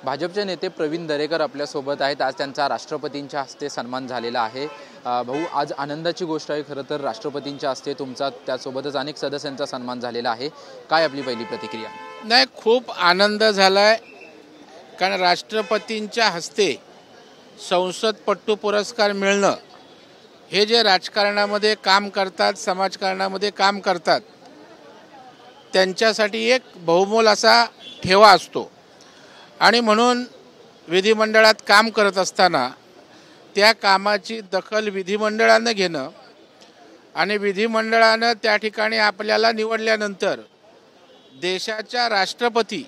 भाजपचे नेते प्रवीण दरेकर आपल्यासोबत आहेत। आज त्यांचा राष्ट्रपतींच्या हस्ते सन्मान झालेला आहे। भाऊ, आज आनंदाची गोष्ट आहे खरं तर, राष्ट्रपतींच्या हस्ते तुमचा त्यासोबतच अनेक सदस्यांचा सन्मान झालेला आहे। काय आपली पहिली प्रतिक्रिया? नाही, खूप आनंद झालाय, कारण राष्ट्रपतींच्या हस्ते संसदपटू पुरस्कार मिळणं हे जे राजकारणामध्ये काम करतात, समाजकारणामध्ये काम करतात, त्यांच्यासाठी एक बहुमोल असा ठेवा असतो। आणि म्हणून विधिमंडळात काम करत असताना त्या कामाची दखल विधिमंडळानं घेणं आणि विधिमंडळानं त्या ठिकाणी आपल्याला निवडल्यानंतर देशाच्या राष्ट्रपती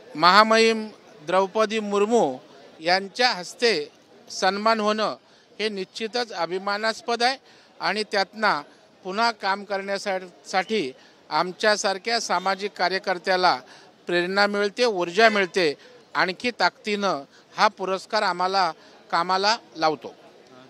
महामहिम द्रौपदी मुर्मू यांच्या हस्ते सन्मान होणं हे निश्चितच अभिमानास्पद आहे। आणि त्यातनं पुन्हा काम करण्यासाठी आमच्यासारख्या सामाजिक कार्यकर्त्याला प्रेरणा मिळते, ऊर्जा मिळते, आणखी ताकदीनं हा पुरस्कार आम्हाला कामाला लावतो।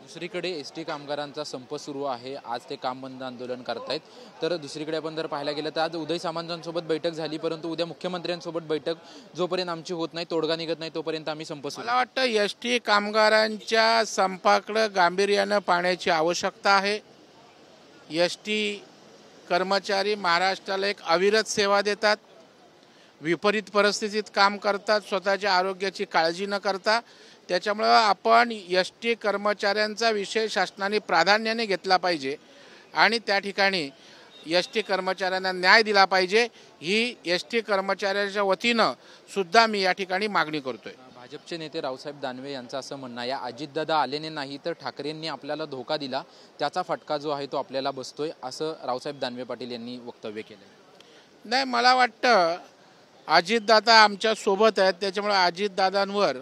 दुसरीकडे एसटी कामगारांचा संप सुरू आहे। आज ते काम बंद आंदोलन करतायत। तर दुसरीकडे आपण जर पाहायला गेलं तर आज उदय सामंतांसोबत बैठक झाली, परंतु उद्या मुख्यमंत्र्यांसोबत बैठक जोपर्यंत आमची होत नाही, तोडगा निघत नाही, तोपर्यंत आम्ही संप सुरू। मला वाटतं एसटी कामगारांच्या संपाकडे गांभीर्यानं पाहण्याची आवश्यकता आहे। एसटी कर्मचारी महाराष्ट्राला एक अविरत सेवा देतात, विपरीत परिस्थितीत काम करतात, स्वतःच्या आरोग्याची काळजी न करता। त्याच्यामुळे आपण एसटी कर्मचाऱ्यांचा विषय शासनाने प्राधान्याने घेतला पाहिजे आणि त्या ठिकाणी एसटी कर्मचाऱ्यांना न्याय दिला पाहिजे। ही एसटी कर्मचाऱ्यांच्या वतीनं सुद्धा मी या ठिकाणी मागणी करतोय। भाजपचे नेते रावसाहेब दानवे यांचं असं म्हणणं आहे, अजितदादा आलेने नाही तर ठाकरेंनी आपल्याला धोका दिला, त्याचा फटका जो आहे तो आपल्याला बसतोय, असं रावसाहेब दानवे पाटील यांनी वक्तव्य केलं। नाही, मला वाटतं अजितदादा आमच्या सोबत आहेत, त्याच्यामुळे अजितदादांवर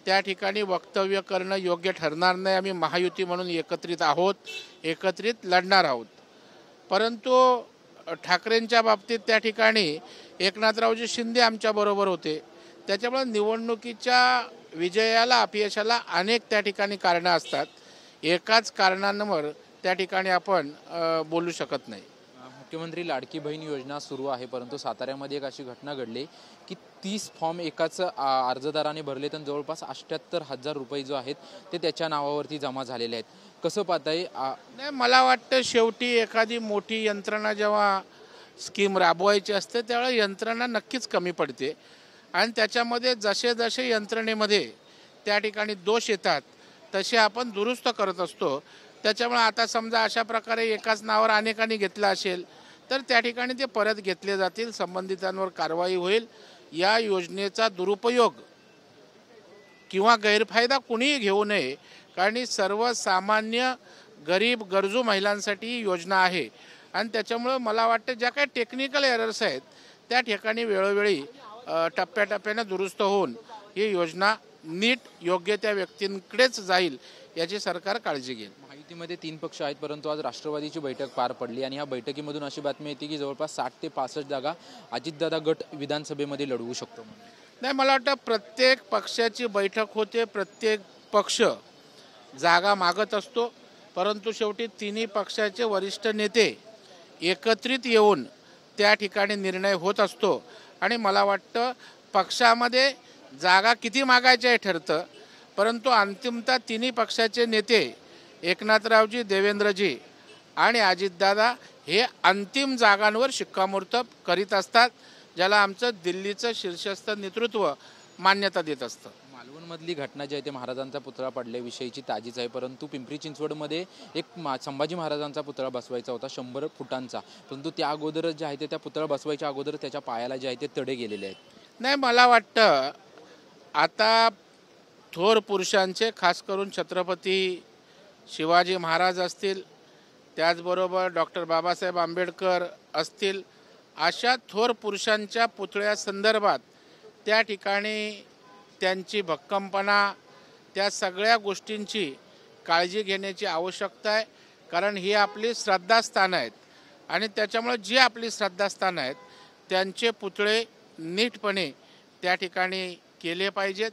त्या ठिकाणी वक्तव्य करणं योग्य ठरणार नाही। आम्ही महायुती म्हणून एकत्रित आहोत, एकत्रित लढणार आहोत। परंतु ठाकरेंच्या बाबतीत त्या ठिकाणी एकनाथरावजी शिंदे आमच्याबरोबर होते, त्याच्यामुळे निवडणुकीच्या विजयाला अपयशाला अनेक त्या ठिकाणी कारणं असतात। एकाच कारणांवर त्या ठिकाणी आपण बोलू शकत नाही। मुख्यमंत्री लाडकी बहीण योजना सुरू आहे, परंतु साताऱ्यामध्ये एक अशी घटना घडली की 30 फॉर्म एकाच अर्जदाराने भरले, तर जवळपास 78,000 रुपये जो आहेत ते त्याच्या नावावरती जमा झालेले आहेत। कसं पाहताय? नाही, मला वाटतं शेवटी एखादी मोठी यंत्रणा जेव्हा स्कीम राबवायची असते त्यावेळेला यंत्रणा नक्कीच कमी पडते आणि त्याच्यामध्ये जसे जसे यंत्रणेमध्ये त्या ठिकाणी दोष येतात तसे आपण दुरुस्त करत असतो। त्याच्यामुळे आता समजा अशा प्रकारे एकाच नावावर अनेकांनी घेतलं असेल तर त्या ठिकाणी ते परत घेतले जातील, संबंधितांवर कारवाई होईल। या योजनेचा दुरुपयोग किंवा गैरफायदा कुणीही घेऊ नये, कारण ही सर्वसामान्य गरीब गरजू महिलांसाठी ही योजना आहे। आणि त्याच्यामुळे मला वाटतं ज्या काही टेक्निकल एरर्स आहेत त्या ठिकाणी वेळोवेळी टप्प्याटप्प्यानं दुरुस्त होऊन ही योजना नीट योग्य त्या व्यक्तींकडेच जाईल याची सरकार काळजी घेईल। महायुतीमध्ये 3 पक्ष आहेत, परंतु आज राष्ट्रवादीची बैठक पार पडली आणि या बैठकीमधून अशी बातमी येते की जवळपास 60 ते 65 जागा अजितदादा गट विधानसभेमध्ये लढवू शकतो। नाही, मला वाटतं प्रत्येक पक्षाची बैठक होते, प्रत्येक पक्ष जागा मागत असतो, परंतु शेवटी तिन्ही पक्षाचे वरिष्ठ नेते एकत्रित येऊन त्या ठिकाणी निर्णय होत असतो। आणि मला वाटतं पक्षामध्ये जागा किती मागायच्या हे ठरतं, परंतु अंतिमतः तिन्ही पक्षाचे नेते एकनाथरावजी, देवेंद्रजी आणि अजितदादा हे अंतिम जागांवर शिक्कामोर्तब करीत असतात, ज्याला आमचं दिल्लीचं शीर्षस्थ नेतृत्व मान्यता देत असतं। मालवणमधली घटना जी आहे ते महाराजांचा पुतळा पडल्याविषयीची ताजीच आहे, परंतु पिंपरी चिंचवडमध्ये एक संभाजी महाराजांचा पुतळा बसवायचा होता 100 फुटांचा, परंतु त्या अगोदरच जे आहे ते त्या पुतळा बसवायच्या अगोदर त्याच्या पायाला जे आहे ते तडे गेलेले आहेत। नाही, मला वाटतं आता थोर पुरुषांचे, खास करून छत्रपती शिवाजी महाराज असतील, त्याचबरोबर डॉक्टर बाबासाहेब आंबेडकर असतील, अशा थोर पुरुषांच्या पुतळ्यासंदर्भात त्या ठिकाणी त्यांची भक्कमपणा, त्या सगळ्या गोष्टींची काळजी घेण्याची आवश्यकता आहे, कारण ही आपली श्रद्धास्थानं आहेत आणि त्याच्यामुळे जी आपली श्रद्धास्थानं आहेत त्यांचे पुतळे नीटपणे त्या ठिकाणी केले पाहिजेत,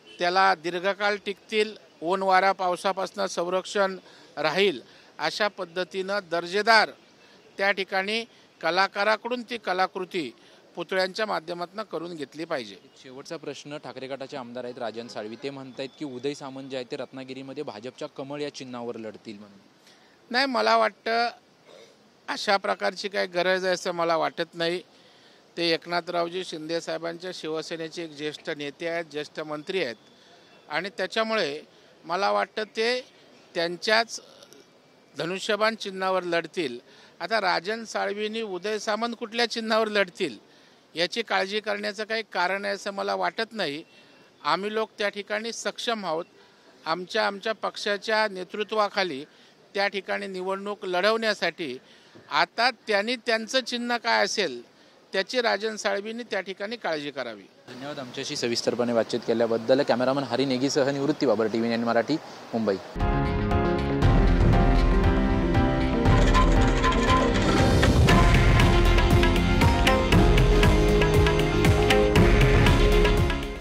त्याला दीर्घकाळ टिकतील, ऊन वारा पावसापासून संरक्षण राहील अशा पद्धतीनं दर्जेदार त्या ठिकाणी कलाकाराकडून ती कलाकृती पुतळ्यांच्या माध्यमातून करून घेतली पाहिजे. शेवटचा प्रश्न, ठाकरे गटाचे आमदार आहेत राजन साळवी, ते म्हणतायत की उदय सामंत जे आहेत ते रत्नागिरीमध्ये भाजपच्या कमळ या चिन्हावर लढतील म्हणून. नाही, मला वाटतं अशा प्रकारची काही गरज आहे असं मला वाटत नाही. ते एकनाथरावजी शिंदे साहेबांच्या शिवसेनेचे एक ज्येष्ठ नेते आहेत, ज्येष्ठ मंत्री आहेत आणि त्याच्यामुळे मला वाटतं ते त्यांच्याच धनुष्यबाण चिन्हावर लढतील. आता राजन साळवींनी उदय सामंत कुठल्या चिन्हावर लढतील याची काळजी करण्याचं काही कारण आहे असं मला वाटत नाही. आम्ही लोक त्या ठिकाणी सक्षम आहोत. आमच्या पक्षाच्या नेतृत्वाखाली त्या ठिकाणी निवडणूक लढवण्यासाठी आता त्यांनी त्यांचं चिन्ह काय असेल त्याची राजन साळवींनी त्या ठिकाणी काळजी करावी. धन्यवाद आमच्याशी सविस्तरपणे बातचीत केल्याबद्दल. कॅमेरामन हरी नेगीसह निवृत्ती बाबर, TV9 मराठी, मुंबई.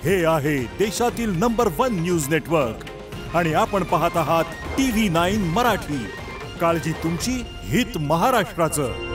हे आहे देशातील नंबर 1 न्यूज नेटवर्क आणि आपण पाहत आहात TV9 मराठी. काळजी तुमची, हित महाराष्ट्राचं.